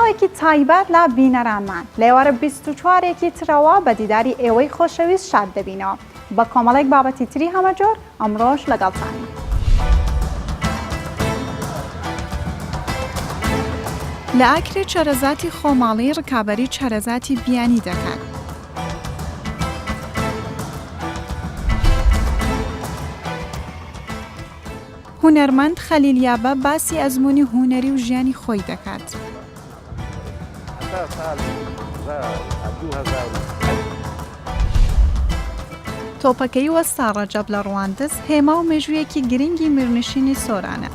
ماوەیەکی تایبەت لە بینەرانمان لێوارە 24ێکی ترەوە بە دیداری ئێوەی خۆشەویست شاد دەبینەوە بە کۆمەڵێک بابەتی تری هەمەجۆر ئەمڕۆژ لەگەڵتانی. لە ئاکرێ چەرەزاتی خۆماڵی ڕکابەری چەرەزاتی بیانی دەکات. هونەرمەند خەلیلیابە باسی ئەزموونی هونەری و ژیانی خۆی دەکات. تۆپەکەی وەستا ڕەجەب لە ڕواندز هێما و مێژوویەکی گرنگی میرنشینی سۆرانە.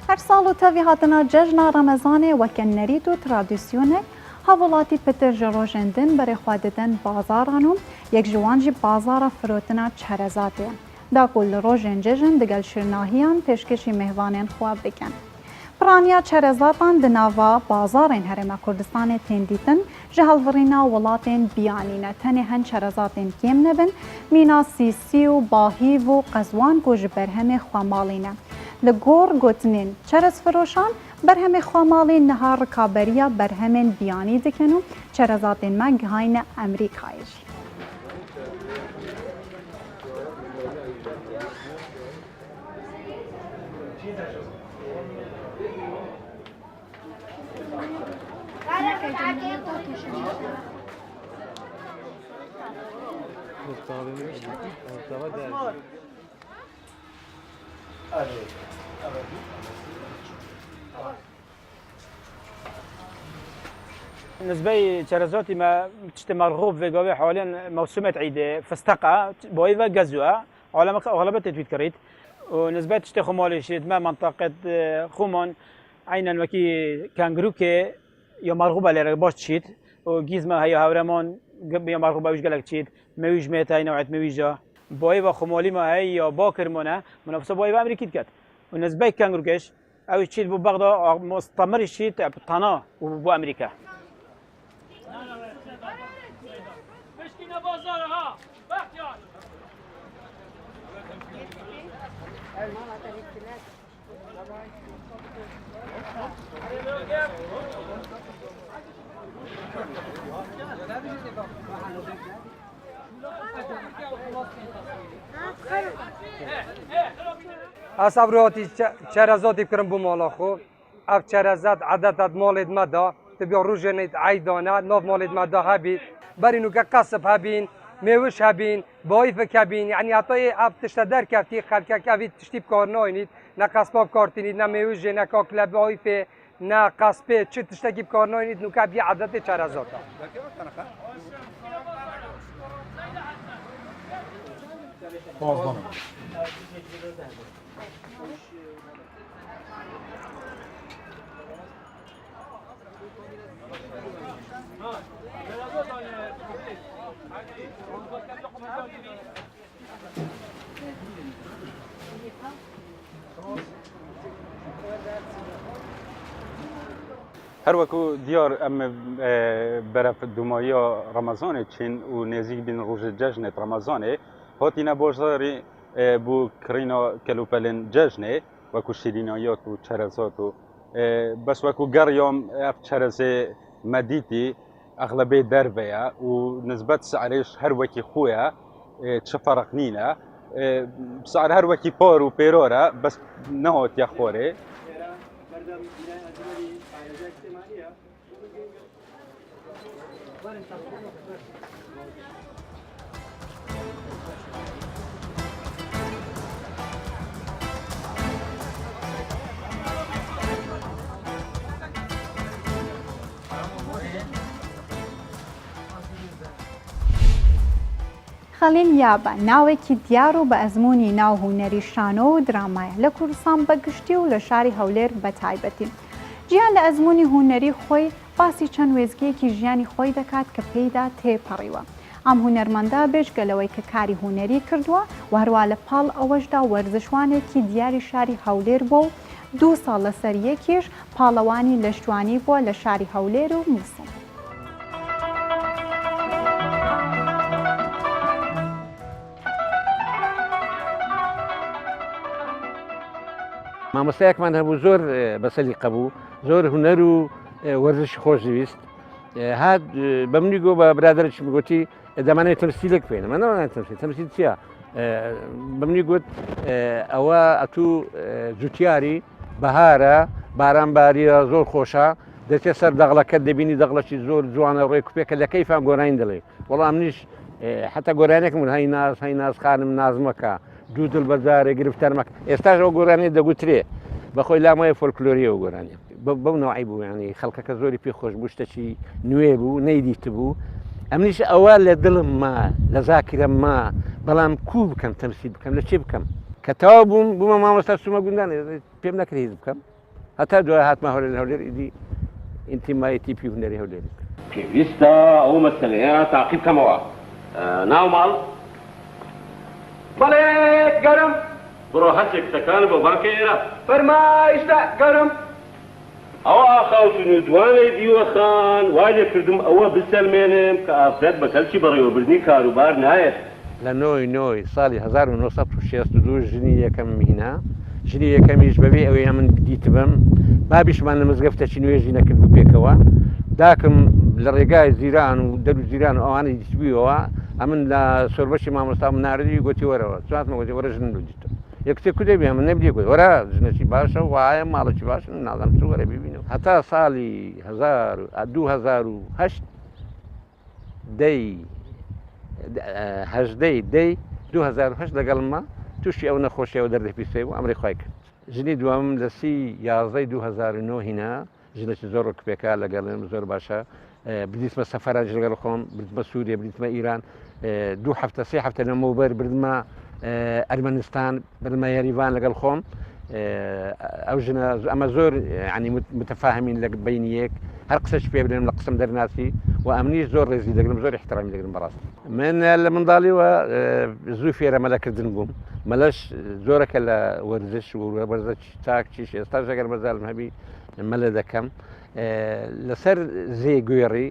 هەر ساڵ و تەوی هاتنە جەژنا ڕەمەزانێ وەکە نەرید و ترادیسیۆنێک هەوڵاتی پتر ji rojên din berê xwe didin bazaran û yek ji wan jî bazara firotina çerezatê ye. Da ku li rojên cejin digel şirnahiyan pêşkêşî mêhvanên xwe bikin. Piraniya çerezatan di nava bazarên Herêma Kurdistanê tên dîtin ji hevbirîna welatên biyanî ne tenê hin çerezatên kêm nebin mîna Sîsî û Bahîv û Qezwan ku ji berhemê xwemalî ne. Li gor gotinên çerezfiroşan berhemê xwemalî niha rikaberiya berhemên biyanî dikin û çerezatên me gihayne Emerîkayê jî. بالنسبة لشرزاتي ما تشتي مرغوب في قوي حواليا موسومة عيد فستقة بويفا جزوة على أغلبية تتويت كريت ونسبة تشتي خمالي شيت ما منطقة خومون عينا وكي كانجروكي يا مرغوبة اللي باش تشيت وجيزما هي هورمان يا مرغوبة وش قالك تشيت مويج ميت هاي نوعية مويجا بويفا خمالي ما هي يا باكر منا منافسة بويفا أمريكية كات ونسبة كانجروكيش أو تشيت ببغداد مستمر الشيت بطنا وبو أمريكا. اصابروتی چرزاتی بکرم بو مالا خو اف چرزات عددات مالد مدا تبي روجنيت عيدانا نوف مالد مدا هبي برينو كقصب هبين ميوش هبين بايفك هبين يعني عطاي اف تشتدر كفتي خلك كافي تشتيب كارناينيت نا قصباب كارتينيت نا ميوش نا كاكلا بايفه نا قصبه چه تشتكي كارناينيت نو كابي عدد چرزاتا هر وکو دیار ام برف دومایا رمضان چین و نزدیک بین روز جشن رمضان هاتی نبازاری بو کرینا کلوپلن جشن وکو شیرینیات و چرزات و بس وکو گریام اف چرز مدیتی اغلبیه دربیا و نسبت سعرش هر وکی خویا چه فرق نینه سعر هر وکی پار و پیراره بس نهات یا خوره خەلیلیابە ناوێکی دیار و بە ئەزموونی ناو هونەری شانۆ و درامایە لە کوردستان بەگشتی و لە شاری هەولێر بە تایبەتی. جیان لە ئەزموونی هونەری خۆی باسی چەند وێزگەیەکی ژیانی خۆی دەکات کە پێیدا تێپەڕیوە. ئەم هونەرمەندە بێژگەلەوەی کە کاری هونەری کردووە و هەروە لە پاڵ ئەوەشدا وەرزشوانێکی دیاری شاری هەولێر بووە و 2 ساڵ لەسەر یەکیش پاڵەوانی لەشتوانی بووە لە شاری هەولێر و مووسڵ. مامۆستایەکمان هەبوو زۆر بەسەلیقە بوو، زۆر هونەر و وەرزشی خۆشەویست. هات بە منی گۆ بە برادرێکی گوتی دەمانێت تەمسیلێک بکەین. من نەوانێت تەمسیل چییە؟ بە منی گوت ئەوە ئەتوو جوتیاری بەهارە، بارانباریە زۆر خۆشە، دەچێت سەر دەغڵەکەت دەبینی دەغڵەکی زۆر جوانە ڕێ کوپێکە لە کەیفان گۆرانی دەڵێ. وەڵام منیش حتا گۆرانێکم هەی ناز هەی نازخانم نازمەکە دوو دڵ بەزارێ گرفتەرمەکە. ئێستاش ئەو گۆرانی دەگوترێ بەخۆی لامایە فۆلکلۆریەوە گۆرانی بەو نەوعی بوو، ینی خەڵکەکە زۆری پێ خۆش بوو، شتێکی نوێ بوو نەیدیت بوو. ئەمنیش ئەوە لە دڵم ما لە زاکرم ما، بەڵام کوو بکەم تەمسیل بکەم لە چێ بکەم کە تەواو بووم بوومە مامۆستا سومە گوندان پێم نەکرد هیچ بکەم، هەتا دوای هاتمە هەولێر لە هەولێر ئیدی ئینتیمایەتی پی هونەری هەولێر پێویستە ئەو مەسەلەیە تاقیب بکەمەوە. ناو ماڵ بەڵێ گەرم بڕۆ هەستێک کتەکان بۆ بانکە ئێرە فەرمایشتە گەرم. ئەوە ئاخاوتون و دوانەی دیوەخان وای لێ کردم ئەوە بسەلمێنم کە ئافرەت بە کەلکی بەڕێوەبردنی کاروبار نایەت. لە نۆی ساڵی 1962 ژنی یەکەم هینا، ژنی یەکەمیش بەبێ ئەوەیە من دیتبم، بابیشمان لە مزگەفتەکی نوێژی نەکرد بوو پێکەوە، داکم لە ڕێگای زیران و دەرو زیران و ئەوانەی دیتبوویەوە ئەمن لە سۆربەشی مامۆستا ناردی گوتی وەرەوە چاتمە گوتی وەرە ژن دیتە یەکتێ کو دەبێ من نەبیێ گوت وەرە ژنەی باشە وایە ماڵێکی باشن نازانم چ وەرە ببینەوە. هەتا ساڵی 2008 دەی 2008 لەگەڵمە تووشی ئەو نەخۆشیەوە دەردەپیسێ بوو ئەمری خۆی کرد. ژنی دوام لە 11 2009 هینا ژنێکی زۆر ڕکپێکە لەگەڵم زۆر باشە، بریتمە سەفەراج لەگەڵ خۆم، بریتمە سووریا، بریتمە ئیران، 2 هەفتە 3 هەفتە لەمەوبەر بردمە ئەرمەنستان، بردمە یاریڤان لەگەڵ خۆم. ئەو ژنە ئەمە زۆر ینی متەفاهمین لە بینی یەک، هەر قسەش پێ بدەم لە قسم دەرناسی و ئەمنیش زۆر ڕێزی دەگرم، زۆر احترامی دەگرم بەڕاست. من لە منداڵیوە زوو فێرە مەلەکردن بووم، مەلەش زۆرەکە لە وەرزش و وەرزە چاک چیش ئێستاش ئەگەر بەزارم هەبی مەلە دەکەم. لەسەر زێ گوێڕی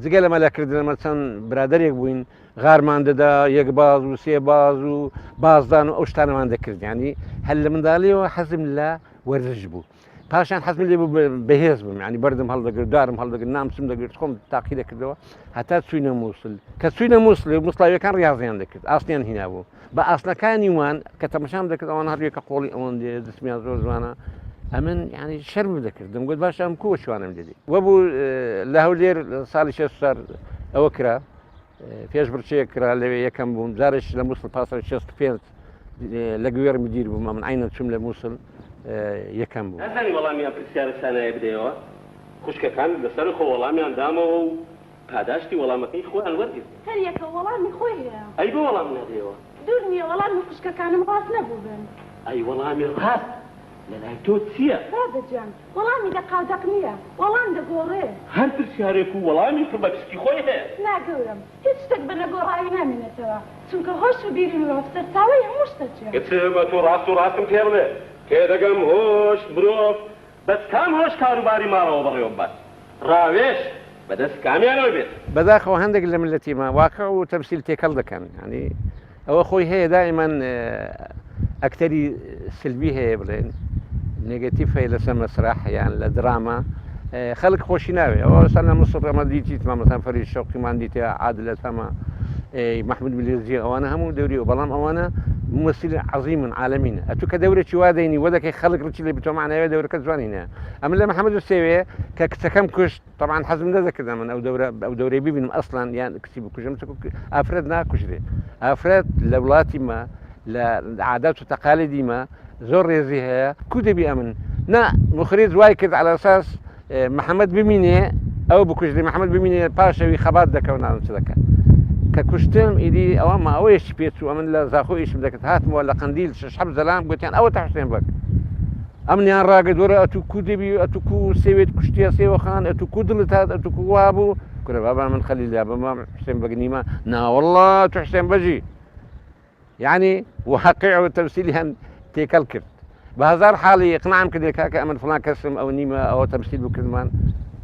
جگە لە مەلەکردنەمە چەند برادێک بووین، غارمان دەدا یەک باز و سێ باز و بازدان و ئەو شتانەمان دەکرد، ینی هەل لە منداڵیەوە حەزم لە وەرزش بوو. پاشان حەزم لێ بوو بەهێز بم، ینی بەردم هەڵدەگرت، دارم هەڵدەگرت، نامچم دەگرت، خۆم تاقی دەکردەوە هەتا چوینە مووسڵ. کە چوینە مووسڵ مووسڵاویەکان ڕاضیان دەکرد، ئاستیان هینا بوو بە ئاسنەکانی وان کە تەمەشام دەکرد ئەوان هەروێکە قۆڵی ئەوەن دەستمیان زۆر جوانە. ئەمن ینی شەرم دەکرد، دەمگوت باشە ئەم کووە چوانم دەدی. وە بوو لە هەولێر ساڵی 6 ئەوە کرا، پێش بڕچەیە کرا لەوێ یەکەم بووم، جارێک لە مووسڵ پاسەر 65 لە گوێر مدیر بووم، من عینە چوم لە مووسڵ یەکەم بوو. ئەزانی وەڵامیان پرسیارە سانایە بدەیەوە، خوشکەکان لەسەر خۆ وەڵامیان دامەوە و پاداشتی وەڵامەکەی خۆیان وەرگرت. هەر یەکە وەڵامی خۆی هەیە. ئەی بۆ وەڵام نەدەیەوە؟ دوور نییە وەڵامی خوشکەکانم ڕاست نەبوو بن. ئەی وەڵامی ڕاست لەلای تۆ چییە؟ بابەجان وەڵامی دەقاودەق نییە، وەڵام دەگۆڕێ. هەر پرسیارێک و وەڵامی پڕ بە پشتی خۆی هەیە. ناگەورم هیچ شتێک بە نەگۆڕاوی نامێنێتەوە، چونکە هۆش و بیری مرۆڤ سەرچاوەی هەموو شتەکیە. کەچێ بە تۆ ڕاست و ڕاستم پێ بڵێ کێ دەگەم هۆش مرۆڤ بەس کام هۆش کاروباری ماڵەوە بەڕێوە بات ڕاوێش بەدەست کامیانەوە بێت. بەداخەوە هەندێک لە ملەتیمە واقع و تەمسیل تێکەڵ دەکەن، ینی ئەوە خۆی هەیە دائیمان ئەکتەری سلبی هەیە بڵێن نێگەتیف هەیە لەسەر مەسرح یان لە دراما خەڵک خۆشی ناوێ. ئەوە سەر لە مەسڵ ئەمە دیتیتمە مەسەن فەرید شەوقیمان دیتە عادلەت هەمە محمود ملیزی ئەوانە هەموو دەوری و بەڵام ئەوانە ممثل عظیمن عالمینە. ئەتو کە دەورێکی وا دەینی وە دەکەی خەڵک ڕچی لێ بتۆ معناوێ دەورەکە جوانینە. ئەمە لە محەممەد سێوێ کە کچەکەم کوشت طبعاً حەزم نەدەکردم من ئەو دەورەی ببینم ئەسڵان یان کچی بکوژم ئافرەت ناکوژرێ. ئافرەت لە وڵاتیمە لە عادات و تەقالیدیمە زۆر ڕێزی هەیە کو دەبی ئەمن نا مخرج وای کرد على ئەساس محەممەد بمینێ ئەو بکوژری محەممەد بمینێ پاشەوی خەبات دەکەون ناڵم چ دەکە کە کوشتم ئیدی ئەوە ما ئەوەیەشی پێچوو ئەمن لە زاخۆیشم دەکرد هاتمەوە لە قندیل شەب زەلام گوتیان ئەوە تا حوسێن بەک ئەمنیان ڕاگەت وەرە ئەتو کو دەبی ئەتو کو سێوێت کوشتیە سێوەخان ئەتو کو دڵت هات ئەتو کو وا بوو کورە بابا من خەلیل بەما حوسێن بەگنیمە ناوەڵڵا تو حوسێن بەجی یعنی واقع و تەمسیلیان تێکەڵ کرد بە هەزار حاڵی ئقناعم کردێک کاکە ئەمن فڵان کەسم ئەو نیمە ئەوە تەمسیل بکردمان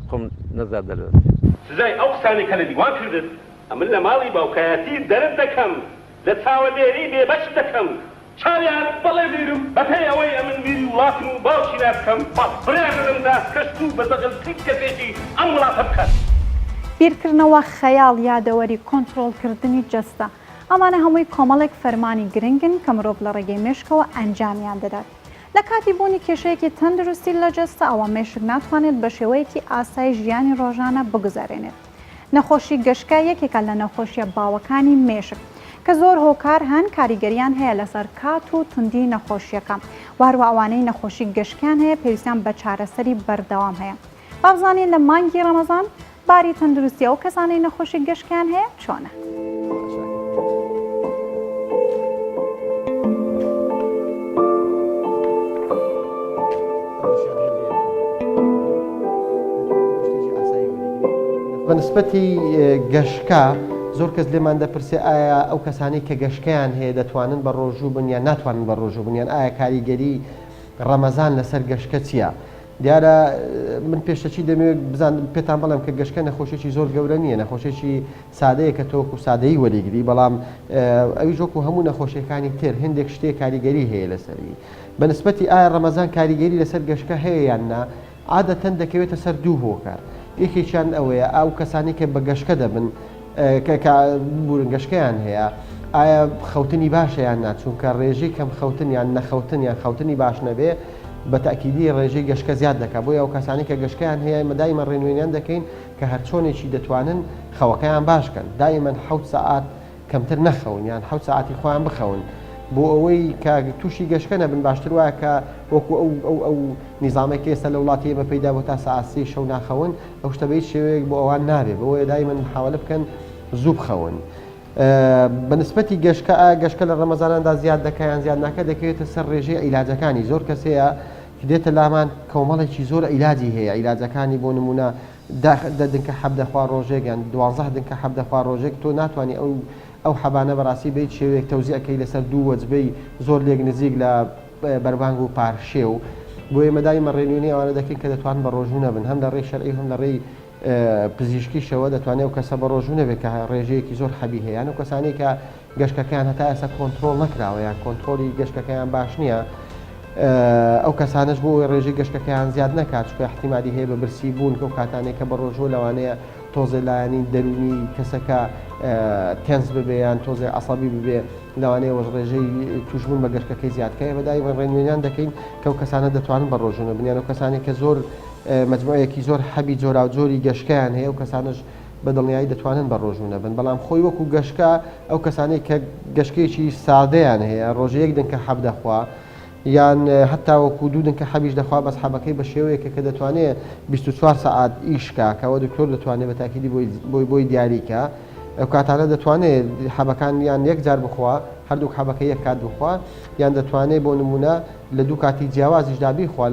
خۆم نەزار دەلێت سزای ئەو قسانی کە لە دیوان کردت ئەمن لە ماڵی باوکایەتی دەرت دەکەم لە چاوە لێری بێبەش دەکەم چاویان بەڵێ بیرم بەپێی ئەوەی ئەمن میری وڵاتم و باوکی نابکەم برێنمدا کەشت و بەدەغڵتیک کەسێکی ئەم وڵاتە بکات. بیرکردنەوە خەیاڵ یادەوەری کۆنتڕۆڵکردنی جەستە. ئەمانە هەمووی کۆمەڵێک فەرمانی گرنگن کە مرۆڤ لە ڕێگەی مێشکەوە ئەنجامیان دەدات. لە کاتی بوونی کێشەیەکی تەندروستی لە جەستە ئەوە مێشک ناتوانێت بە شێوەیەکی ئاسایی ژیانی ڕۆژانە بگوزارێنێت. نەخۆشی گەشکە یەکێکە لە نەخۆشیە باوەکانی مێشک کە زۆر هۆکار هەن کاریگەریان هەیە لەسەر کات و توندی نەخۆشیەکە. واروە ئەوانەی نەخۆشی گەشکیان هەیە پێویستیان بە چارەسەری بەردەوام هەیە. بابزانین لە مانگی ڕەمەزان باری تەندروستی ئەو کەسانەی نەخۆشی گەشکیان هەیە چۆنە؟ بەنسبەتی گەشکە زۆر کەس لێمان دەپرسێ ئایا ئەو کەسانی کە گەشکیان هەیە دەتوانن بە ڕۆژوو بنیان ناتوانن بە ڕۆژوو بنیان ئایا کاریگەری ڕەمەزان لەسەر گەشکە چییە؟ دیارە من پێشەچی دەمەوێت بزان پێتان بەڵام کە گەشکە نەخۆشیێکی زۆر گەورە نییە، نەخۆشیێکی سادەیە کە تۆکو سادەیی وەریگری، بەڵام ئەوی ژۆکو هەموو نەخۆشیەکانی تر هەندێک شتێک کاریگەری هەیە لەسەری. بەنسبەتی ئایا ڕەمەزان کاریگەری لەسەر گەشکە هەیە یان نا، عادەتەن دەکەوێتە سەر دوو هۆکار. یەکێکیان ئەوەیە ئەو کەسانی کە بە گەشکە دەبن بورن گەشکیان هەیە ئایا خەوتنی باشەیان ناچونکە ڕێژەی کەم خەوتن یان نەخەوتن یان خەوتنی باش نەبێ بە تاکیدی ڕێژەی گەشکە زیاد دەکات. بۆیە ئەو کەسانی کە گەشکیان هەیە مەدایمە ڕێنوێنیان دەکەین کە هەر چۆنێکی دەتوانن خەوەکەیان باشکەن، دایمەن 7 ساعات کەمتر نەخەون یان 7 ساعتی خۆیان بخەون بۆ ئەوەی کە تووشی گەشکە نەبن. باشتر وایە کە وەکو ئەو نیزامێکی ئێستا لە وڵاتی ئێمە پەیدا بۆ تا ساعت 3 شەو ناخەون، ئەو شتە بە هیچ شێوەیەک بۆ ئەوان نابێت، بەوەیە دایمەن حاولە بکەن زوو بخەون. بەنسبەتی گەشکە گەشکە لە ڕەمەزاناندا زیاد دەکایان زیاد ناکە دەکەوێتە سەر ڕێژەی عیلاجەکانی. زۆر کەسەیە دێتە لامان کۆمەڵێکی زۆر عیلاجی هەیە، عیلاجەکانی بۆ نمونە دنکە حەب دەخوا ڕۆژێک یان 12 دنکە حەب دەخوا ڕۆژێک تۆ ناتوانانی ئەو حەبانە بەڕاستی بێت شێوەیەک تەوزیعەکەی لەسەر دوو وەجبەی زۆر لێک نزیک لە بەربانگ و پارشێ و بۆ ئێمەدایمە ڕێنوێنی ئەوانە دەکەین کە دەتوان بە ڕۆژوو نەبن، هەم لە ڕێی شەرعی هەم لە ڕێی پزیشکیشەوە دەتوانێت و کەسە بە ڕۆژوو نەبێت کە ڕێژەیەکی زۆر حەبی هەیە. و کەسانی کە گەشتەکەیان هەتا ئێستا کۆنتترۆل نەکراوە یان کۆنتترۆلی گەشتەکەیان باش نییە، ئەو کەسانش بۆ ڕێژەی گەشتەکەیان زیاد نەکات چکە احتیمالی هەیە بە برسی بوون کە و کاتانێک کە بە ڕۆژوو لەوانەیە تۆزێ لایەنی دەرونی کەسەکە تێنس ببێیان تۆزێ عەسەبی ببێ لەوانەیە وەش ڕێژەی توشبوون بە گەشتەکەی زیادکەیە. بەدایمە ڕێنوێنیان دەکەین کە ئەو کەسانە دەتوانن بە ڕۆژوو نەبن، و کەسانی کە زۆر مجموعەیەکی زۆر حەبی جۆراوجۆری گەشتیان هەیە و کەسانش بە دڵنیایی دەتوانن بە ڕۆژوو نەبن. بەڵام خۆی وەکو گەشتە ئەو کەسانەی کە گەشتێکی سادەیان هەیە ڕۆژەیەک دنکە حەب دەخوا یان هەتا وەکو دوو دنکە حەبیش دەخوا بەس حەبەکەی بە شێوەیەکە کە دەتوانێت 24 ساعات ئیشکا کەەوە دکتۆر دەتوانێت بە تاکیدی بۆی دیاریکە. ئەو کاتانە دەتوانێت حەبەکان یان یەک جار بخوا هەردوو حەبەکە یەک کات بخوا یان دەتوانێت بۆ نمونە لە دوو کاتی جیاوازیش دابیخوا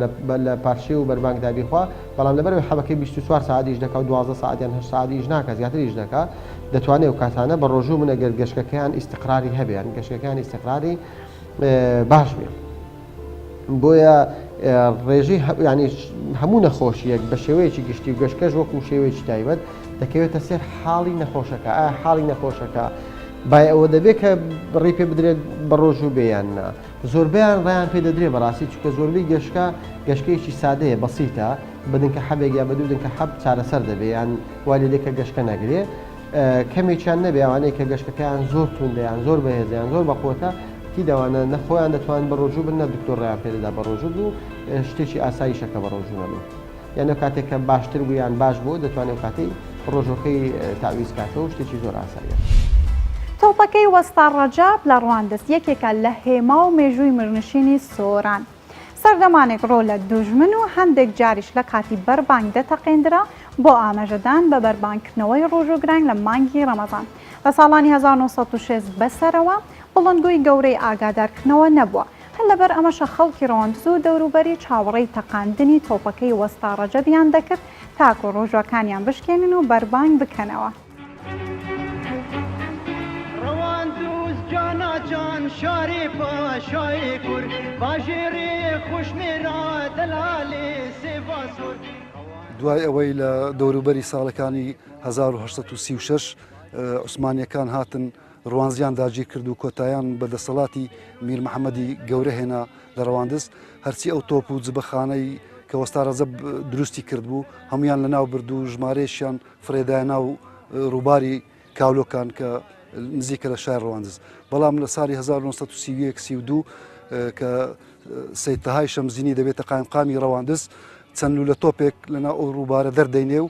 لە پارشێ و بەربانگ دابیخوا، بەڵام لەبەرەوەی حەبەکەی 24 ساعتیش دەکات و 12 ساعت یان 8 ساعتیش ناکات زیاتریش دەکات، دەتوانێت ئەو کاتانە بە ڕۆژوو منەگەر گەشتەکەیان ئیستیقراری هەبێ گەشتەکەیان ئیستیقراری باش بێ. بۆیە ڕێژەی ینی هەموو نەخۆشیەک بە شێوەیەکی گشتی و گەشتکەش وەکو شێوەیەکی تایبەت دەکەوێتە سێر حاڵی نەخۆشەکە. ئایا حاڵی نەخۆشەکە بای ئەوە دەبێت کە ڕێی پێ بدرێت بە ڕۆژوو بێیان نا، زۆربیان ڕیان پێ دەدرێت بەڕاستی چونکە زۆربەی گەشتکەیەکی سادەیە بەسیتە بدنکە حەبێک یا بە دوو دنکە حەب چارەسەر دەبێت یان وای لێکە گەشتکە نەگرێ کەمێکیان نەبێ ئەوانەیە کە گەشتەکەیان زۆر توندەیان زۆر بەهێزیان زۆر بەخۆتە تیداوانە نەخۆیان دەتوان بە ڕۆژوو بن نە دکتۆر ڕیان پێدەدا بە ڕۆژوو و شتێکی ئاساییشەکە بە ڕۆژوو نەبن، یانە کاتێک کە باشتر بوویان باش بوو دەتوانێت کاتی ڕۆژەکەی تاویز کاتەوە شتێکی زۆر ئاساییە. تۆپەکەی وەستا ڕەجاب لە ڕواندەست یەکێکە لە هێما و مێژووی مرنشینی سۆران. سەردەمانێک ڕۆ لە دوژمن و هەندێک جاریش لە کاتی بەربانگ دەتەقێنرا بۆ ئاماژەدان بە بەربانگکردنەوەی ڕۆژوگرنگ لە مانگی ڕەمەزان. لە ساڵانی 1960 بەسەرەوە بڵندگوی گەورەی ئاگادارکردنەوە نەبووە، هەر لەبەر ئەمەشە خەڵکی ڕۆندز و دەوروبەری چاوەڕێی تەقاندنی تۆپەکەی وەستا ڕەجەبیان دەکرد تاکو ڕۆژوەکانیان بشکێنن و بەربانگ بکەنەوە. جان شاری پاشای کور باژێری خوشمێرا دەلالی سێباسۆر. دوای ئەوەی لە دەوروبەری ساڵەکانی 1936 عوسمانیەکان هاتن ڕوانزیان داگیر کرد و کۆتاییان بەدەسەڵاتی میر محەممەدی گەورە هێنا لە ڕەواندز هەرچی ئەو تۆپ و جبەخانەی کە وەستا ڕەزە دروستی کرد بوو هەمویان لە ناو برد و ژمارەیەشیان فرێدای ناو ڕووباری کاولۆکان کە نزیکە لە شار ڕەواندز بەڵام لە ساڵی 1932 کە سەیدتەهای شەمزینی دەبێتە قایمقامی ڕەواندز چەند لە تۆپێک لەناو ئەو ڕووبارە دەردەینێ و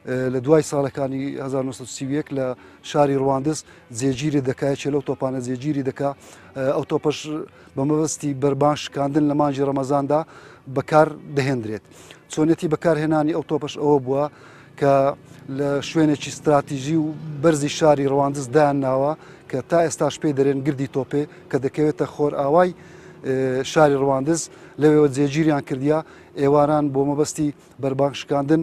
لە دوای ساڵەکانی 1930 لە شاری ڕواندز جێگیری دەکایەکێ لەو تۆپانە جێگیری دەکا ئەو تۆپەش بە مەبەستی بەربان شکاندن لە مانجی ڕەمەزاندا بەکار دەهێنرێت چۆنێتی بەکارهێنانی ئەو تۆپەش ئەوە بووە کە لە شوێنێکی استراتیژی و بەرزی شاری ڕواندز دایان ناوە کە تا ئێستاش پێی دەرێن گردی تۆپێ کە دەکەوێتە خۆر ئاوای شاری ڕواندز لەوێوە جێگیریان کردیا ئێواران بۆ مەبەستی بەربان شکاندن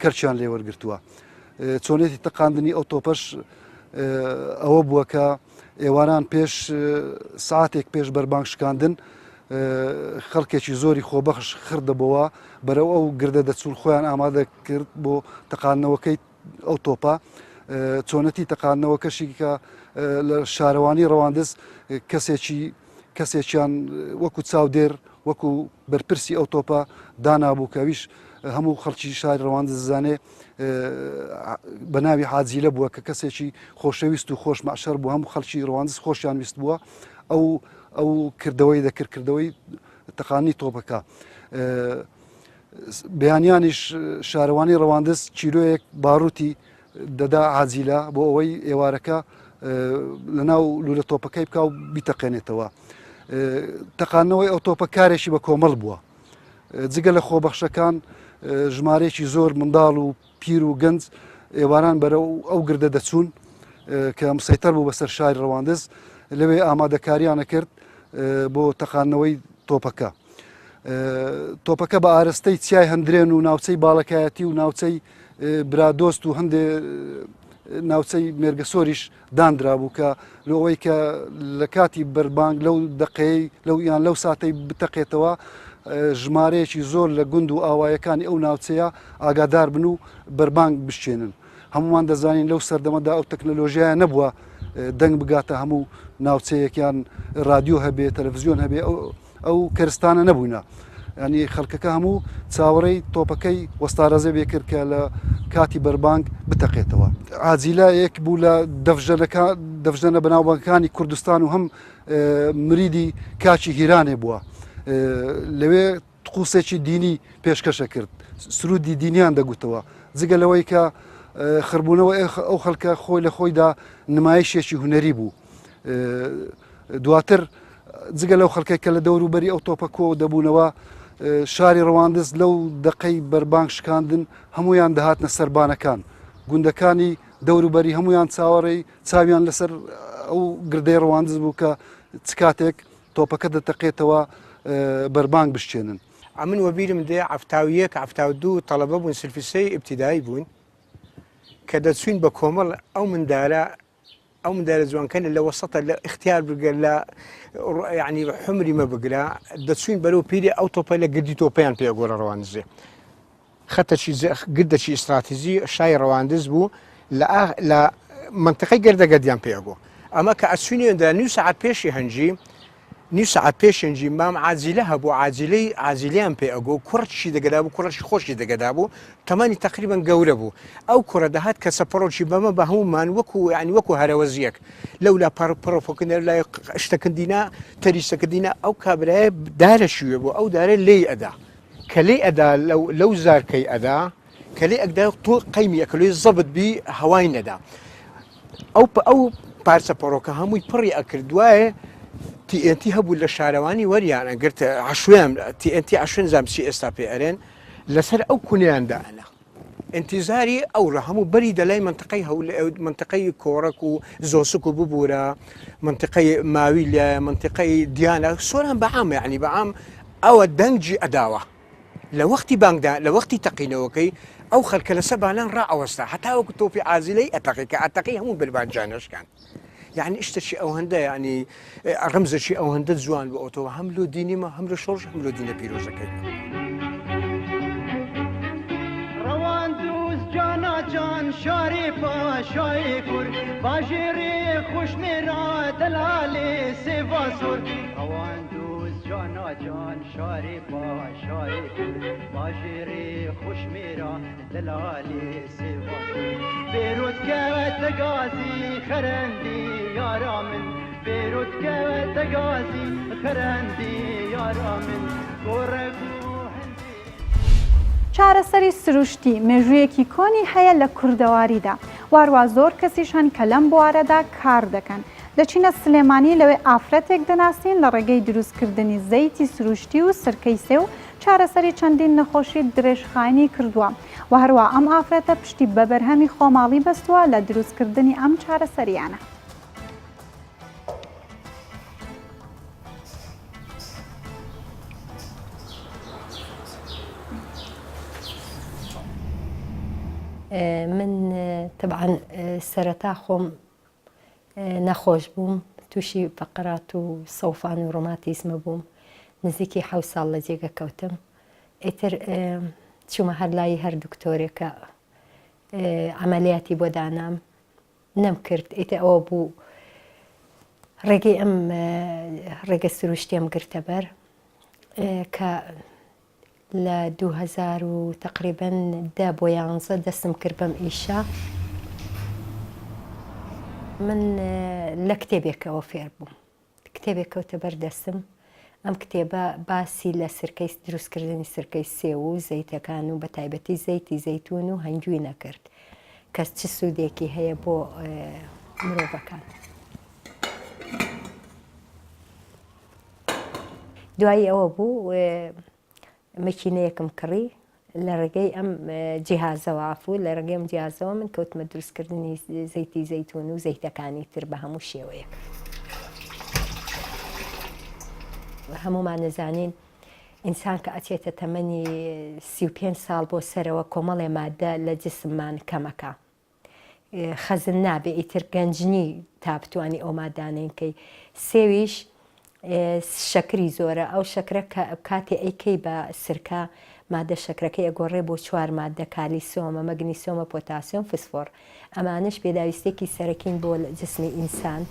کەرچیان لێوەرگرتووە چۆنێتی تەقاندنی ئەو تۆپەش ئەوە بووە کە ئێواران پێش ساعتێک پێش بەربان شکاندن خەڵکێکی زۆری خۆبەخش خردەبەوە بەرەو ئەو گردە دەچوون خۆیان ئامادە کرد بۆ تەقاندنەوەکەی ئەو تۆپە چۆنەتی تەقاندنەوەکەشی کە لە شارەوانی ڕەواندز کەسێکیان وەکو چاودێر وەکو بەرپرسی ئەو تۆپە دانابوو کەویش هەموو خەڵکی شاری ڕەواندز زانێ بە ناوی حاجیلە بووە کە کەسێکی خۆشەویست و خۆش مەعشەر بوو هەموو خەڵکی ڕەواندز خۆشیان ویست بووە ئەو کردەوەی دەکردەوەی تەقانی تۆپەکە بەیانیانیش شارەوانی ڕەواندز چیرۆیەک باڕووتی دەدا حاجیلە بۆ ئەوەی ئێوارەکە لەناو لولە تۆپەکەی بکە و بیتەقێنێتەوە تەقانەوەی ئەو تۆپە کارێکی بە کۆمەڵ بووە جگە لە خۆبەخشەکان ژمارەیەکی زۆر منداڵ و پیر و گەنج ئێواران بەرە ئەو گردە دەچوون کە مسەیتەر بوو بەسەر شاری ڕەواندز لەوێ ئامادەکاریانە کرد بۆ تەقانەوەی تۆپەکە تۆپەکە بە ئارەستەی چیای هەندرێن و ناوچەی باڵەکایەتی و ناوچەی برادۆست و هەندێ ناوچەی مێرگەسۆریش دانرا بوو کە لەوەی کە لە کاتی بەربانگ لەو دقەی یان لەو ساتەی بتەقێتەوە ژمارەیەکی زۆر لە گوند و ئاوایەکانی ئەو ناوچەیە ئاگادار بن و بەربانگ بشتێنن هەمومان دەزانین لەو سەردەمەدا ئەو تەکنەلۆژیایە نەبووە دەنگ بگاتە هەموو ناوچەیەکیان رادیۆ هەبێت تەلەڤیزیۆن هەبێ ئەو کەرستانە نەبووینە ینی خەڵکەکە هەموو چاوەڕێی تۆپەکەی وەستارەزە بێ کرد کە لە کاتی بەربانگ بتەقێتەوە عاجیلە یەک بوو لە دەفژەنە بەناوبانگەکانی کوردستان و هەم مریدی کاچی هیرانێ بووە لەوێ قوسێکی دینی پێشکەشە کرد سرودی دینیان دەگوتەوە جگە لەوەی کە خربوونەوە ئەو خەڵکە خۆی لە خۆیدا نمایشێکی هونەری بوو دواتر جگە لەو خەڵکێک کە لە دەوروبەری ئەو تۆپە کۆ دەبوونەوە شاری ڕەواندز لەو دقەی بەربانگ شکاندن هەمویان دەهاتنە سەربانەکان گوندەکانی دەوروبەری هەمویان چاوەڕێی چاویان لەسەر ئەو گردەی ڕەواندز بوو کە چ کاتێک تۆپەکە دەتەقێتەوە بەربانگ بشتێنن من وەبیرم دێ عفتاویەک عفتاو دوو تەڵەبە بوون سلفیسەی ئیبتیدایی بوون کە دەچوین بە کۆمەڵ ئەو مندارە جوانکەن لە وەسەتە لە اختیار بگەر لە یعنی حمری مە بگرا دەچوین بەرەو پیری ئەو تۆپە لە گردی تۆپیان پێگۆرە ڕەواندزێ خەتەکی گردەکی ئستراتیژی شای ڕەواندز بوو لە منتقەی گردەگەردیان پێگۆ ئەمە کە ئەچوینێندا نیو سەعات پێشی هەنجی نیو سەعات پێشنجی مام عاجیلە هەبوو عاجیلیان پێ ئەگۆ کوڕچی دەگەدا بوو کوڕەشی خۆشی دەگەدا بوو تەمانی تقریبان گەورە بوو ئەو کوڕە دەهات کە سەپەڕۆکی بەمە بە هەمومان وەکو ینی وەکو هەرەوەزیەک لەولا پڕۆفۆکردنەر لای شتەکردینە تەریستەکردینە ئەو کابرایە دارە شوێ بوو ئەو دارە لێی ئەدا کە لێی ئەدا لەو زارکەی ئەدا کە لێ ئەکدا تۆ قەیمی ئەکلۆی زەبت بی هەوای نەدا ئەو پارچە پەڕۆکە هەمووی پڕی ئەکرد دوایە TNT هەبوو لە شارەوانی وەریان ئەگرتە عشوێن TNT عشوێن زامسی ئێستا پێ ئەرێن لەسەر ئەو کونیانداە ئینتیزاری ئەوڕە هەموو بەری دەلای منتقەی منتقەی کۆڕک و زۆسک و ببوورە منتقەی ماوی لە منتقەی دیانە سۆران بەعام یعنی بەعام ئەوە دەنگجی ئەداوە لە وەختی بانگدا لە وەختی تەقینەوەکەی ئەو خەلکە لە سەبانان ڕائەوەستا هەتا وەکو تۆپی عازیلەی ئەتەقی کە ئەتەقی هەموو بەربانجانەشکان يعني اشتشي او هندا يعني رمز شي او هندا زوان باوتو حملو ديني ما حملو شورش حملو ديني بيروزكي روان دوز جانات جان شاری پاشای کور باجری خوش میرا دلالی سیواسور روان دوز جانا جان شاری پاشای کور باجری خوش میرا دلالی سیواسور بیروت که تگازی خرندی یارامن بیروت که تگازی خرندی یارامن گورگو چارەسەری سروشتی مێژوویەکی کۆنی هەیە لە کوردەواریدا وارووا زۆر کەسیشان کە لەم بوارەدا کار دەکەن لە چینە سلێمانی لەوێ ئافرەتێک دەناسین لە ڕێگەی دروستکردنی زەیتی سروشتی و سرکەی سێ و چارەسەری چەندین نەخۆشی درێژخایەنی کردووە و هەروە ئەم ئافرەتە پشتی بە بەرهەمی خۆماڵی بەستووە لە دروستکردنی ئەم چارەسەریانە. من طبعا سەرەتا خۆم نەخۆش بووم تووشی فەقرات و سەوفان و ڕۆماتیزمە بووم نزیکی 7 ساڵ لە جێگە کەوتم ئیتر چوومە هەر لای هەر دکتۆرێکە عملیاتی بۆ دانام نەمکرد ئیتر ئەوە بوو ڕێگەی ئەم ڕێگە سروشتیم گرتە بەر کە لە 2000 و تقریباً 10 بۆ 11 دەستم کرد بەم ئیشە من لە کتێبێکەوە فێر بووم کتێبێک کەوتە بەردەستم ئەم کتێبە باسی لە سرکەی دروستکردنی سرکەی سێ و زەیتەکان و بە تایبەتی زەیتی زەیتون و هەنگووی نەکرد کەس چ سوودێکی هەیە بۆ مرۆڤەکان. دوایی ئەوە بوو مەکینەیەکم کڕی لە ڕێگەی ئەم جیهازەوە عفو لە ڕێگەی ئەم جیهازەوە من کەوتمە دروستکردنی زەیتی زەیتون و زەیتەکانی تر بە هەموو شێوەیەک. هەمومان نەزانین ئینسان کە ئەچێتە تەمەنی 35 ساڵ بۆ سەرەوە کۆمەڵێ مادە لە جسممان کەمەکە خەزن نابێ ئیتر گەنجنی تا بتوانی ئەو مادانەکەی سێویش شەکری زۆرە ئەو شەکرە کاتی ئەیکەی بە سرکە مادە شەکرەکەی ئەگۆڕێ بۆ 4 مادە کالیسۆمە مەگنیسۆمە پۆتاسیۆم فسفۆر ئەمانش پێداویستێکی سەرەکین بۆ جسمی ئینسان.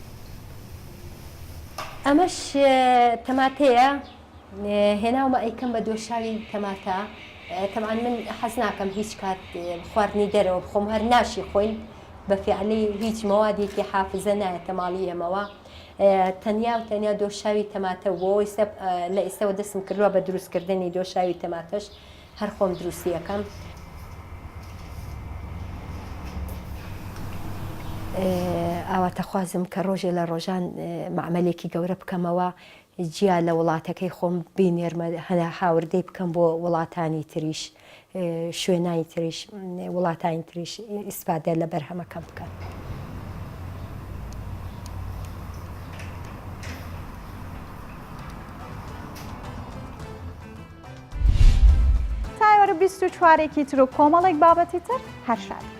ئەمەش تەماتەیە هێناومە ئەیکەم بە دۆشاوی تەماتە تەمان من حەز ناکەم هیچ کات خواردنی دەرەوە بخۆم هەر ناشی خۆین بە فیعلی هیچ مەوادێکی حافزە نایەتە ماڵی ئێمەوە تەنیا و تەنیا دۆشاوی تەماتە بۆ لە ئێستەوە دەستم کردووە بە دروستکردنی دۆشاوی تەماتەش هەر خۆم دروستی یەکەم. ئاواتەخوازم کە ڕۆژێ لە ڕۆژان معمەلێکی گەورە بکەمەوە جیا لە وڵاتەکەی خۆم بینێرمە هەنا هاوردەی بکەم بۆ وڵاتانی تریش شوێنانی تریش وڵاتانی تریش ئیسپادە لە بەرهەمەکەم بکەن. تایوەرە 24ێکی تر و کۆمەڵێک بابەتی تر هەر شاد.